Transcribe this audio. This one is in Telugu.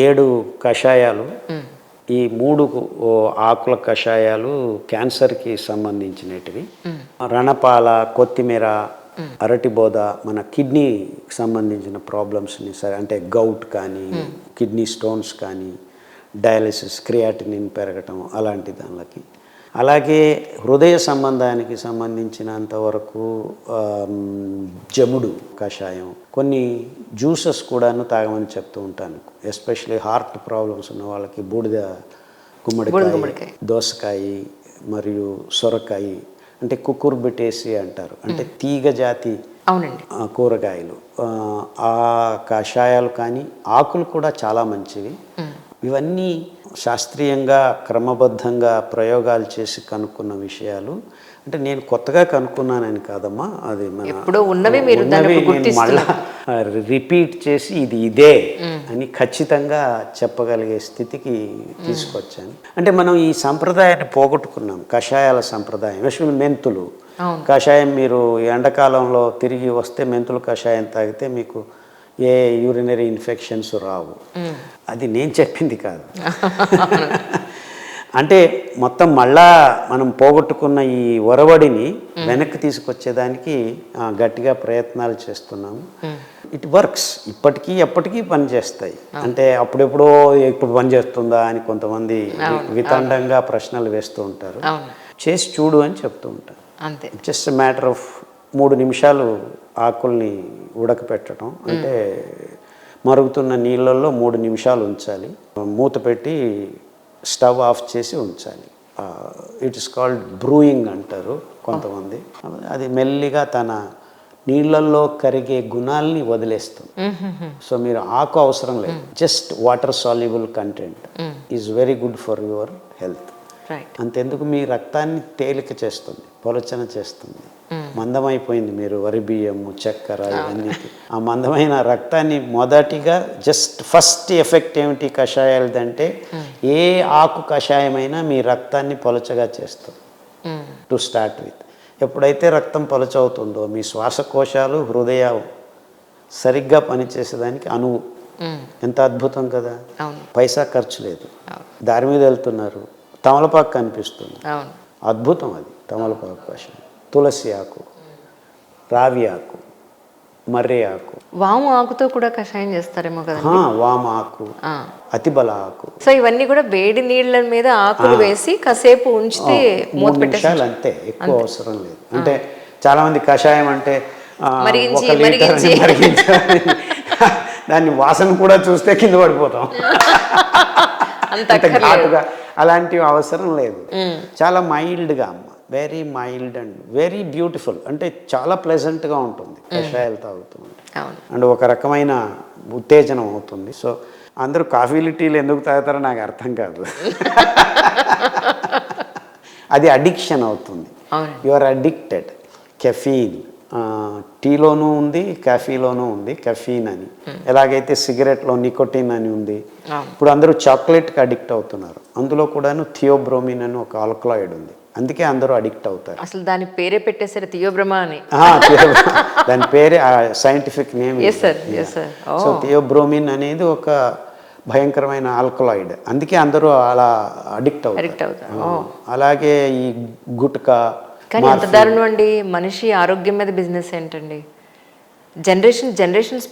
7 కషాయాలు. ఈ 3 ఆకుల కషాయాలు క్యాన్సర్కి సంబంధించినటివి. రణపాల, కొత్తిమీర, అరటిబోద మన కిడ్నీకి సంబంధించిన ప్రాబ్లమ్స్ని అంటే గౌట్ కానీ, కిడ్నీ స్టోన్స్ కానీ, డయాలిసిస్, క్రియాటినిన్ పెరగటం అలాంటి దానికి. అలాగే హృదయ సంబంధానికి సంబంధించినంత వరకు జముడు కషాయం, కొన్ని జ్యూసెస్ కూడాను తాగమని చెప్తూ ఉంటాను. ఎస్పెషలీ హార్ట్ ప్రాబ్లమ్స్ ఉన్న వాళ్ళకి బూడిద గుమ్మడికాయ, దోసకాయ మరియు సొరకాయ, అంటే కుకుర్బిటేసి అంటారు, అంటే తీగ జాతి కూరగాయలు, ఆ కషాయాలు కానీ ఆకులు కూడా చాలా మంచివి. ఇవన్నీ శాస్త్రీయంగా క్రమబద్ధంగా ప్రయోగాలు చేసి కనుక్కున్న విషయాలు. అంటే నేను కొత్తగా కనుక్కున్నానని కాదమ్మా, అది ఉన్నవి మళ్ళా రిపీట్ చేసి ఇదే అని ఖచ్చితంగా చెప్పగలిగే స్థితికి తీసుకొచ్చాను. అంటే మనం ఈ సంప్రదాయాన్ని పోగొట్టుకున్నాం, కషాయాల సంప్రదాయం. విషయం మెంతులు కషాయం, మీరు ఎండాకాలంలో తిరిగి వస్తే మెంతులు కషాయం తాగితే మీకు ఏ యూరినరీ ఇన్ఫెక్షన్స్ రావు. అది నేను చెప్పింది కాదు. అంటే మొత్తం మళ్ళా మనం పోగొట్టుకున్న ఈ ఒరవడిని వెనక్కి తీసుకొచ్చేదానికి గట్టిగా ప్రయత్నాలు చేస్తున్నాము. It works. ఇప్పటికీ ఎప్పటికీ పనిచేస్తాయి. అంటే అప్పుడెప్పుడో ఇప్పుడు పనిచేస్తుందా అని కొంతమంది వితండంగా ప్రశ్నలు వేస్తూ ఉంటారు. చేసి చూడు అని చెప్తూ ఉంటారు. జస్ట్ మ్యాటర్ ఆఫ్ 3 నిమిషాలు ఆకుల్ని ఉడకపెట్టడం, అంటే మరుగుతున్న నీళ్ళల్లో 3 నిమిషాలు ఉంచాలి, మూత పెట్టి స్టవ్ ఆఫ్ చేసి ఉంచాలి. ఇట్ ఇస్ కాల్డ్ బ్రూయింగ్ అంటారు కొంతమంది. అది మెల్లిగా తన నీళ్ళల్లో కరిగే గుణాలని వదిలేస్తుంది. సో మీరు ఆకు అవసరం లేదు, just water soluble content is very good for your health. అంతెందుకు మీ రక్తాన్ని తేలిక చేస్తుంది, పొలచన చేస్తుంది. మందమైపోయింది మీరు వరి బియ్యము, చక్కెర ఇవన్నీ. ఆ మందమైన రక్తాన్ని మొదటిగా ఫస్ట్ ఎఫెక్ట్ ఏమిటి కషాయాలదంటే, ఏ ఆకు కషాయమైనా మీ రక్తాన్ని పొలచగా చేస్తుంది టు స్టార్ట్ విత్. ఎప్పుడైతే రక్తం పొలచవుతుందో మీ శ్వాసకోశాలు, హృదయం సరిగ్గా పనిచేసేదానికి అనువు. ఎంత అద్భుతం కదా. పైసా ఖర్చు లేదు, దారి మీద వెళ్తున్నారు, తమలపాకు కనిపిస్తుంది, అద్భుతం. అది తమలపాకు కషాయం. తులసి ఆకు, రావి ఆకు, మర్రి ఆకు, వాము ఆకుతో కూడా కషాయం చేస్తారేమో కదా. వాము ఆకు, అతిబల ఆకు. సో ఇవన్నీ కూడా వేడి నీళ్ళ మీద ఆకులు వేసి కాసేపు ఉంచితే 3 నిమిషాలు అంతే, ఎక్కువ అవసరం లేదు. అంటే చాలా మంది కషాయం అంటే దాన్ని వాసన కూడా చూస్తే కింద పడిపోతాం. ఘాటుగా అలాంటివి అవసరం లేదు. చాలా మైల్డ్గా అమ్మ, very mild and very beautiful. అంటే చాలా ప్లెజెంట్గా ఉంటుంది కషాయాలు తాగుతుంది. అండ్ ఒక రకమైన ఉత్తేజనం అవుతుంది. సో అందరూ కాఫీలు, టీలు ఎందుకు తాగుతారో నాకు అర్థం కాదు. అది అడిక్షన్ అవుతుంది. You are addicted. కెఫీన్ టీలోనూ ఉంది, కాఫీలోనూ ఉంది కెఫీన్ అని. ఎలాగైతే సిగరెట్లో నికోటిన్ అని ఉంది. ఇప్పుడు అందరూ చాక్లెట్కి అడిక్ట్ అవుతున్నారు. అందులో కూడాను థియోబ్రోమిన్ అని ఒక ఆల్కలాయిడ్ ఉంది. అందుకే అందరూ అడిక్ట్ అవుతారు. అసలు దాని పేరే పెట్టేశారు థియోబ్రోమా అని. దాని పేరే సైంటిఫిక్ నేమ్. సో థియోబ్రోమిన్ అనేది ఒక భయంకరమైన ఆల్కలాయిడ్. అందుకే అందరూ అలా అడిక్ట్ అవుతారు. అలాగే ఈ గుట్కా. కానీ అంత దారుణం అండి. మనిషి ఆరోగ్యం మీద బిజినెస్ ఏంటండి? జనరేషన్స్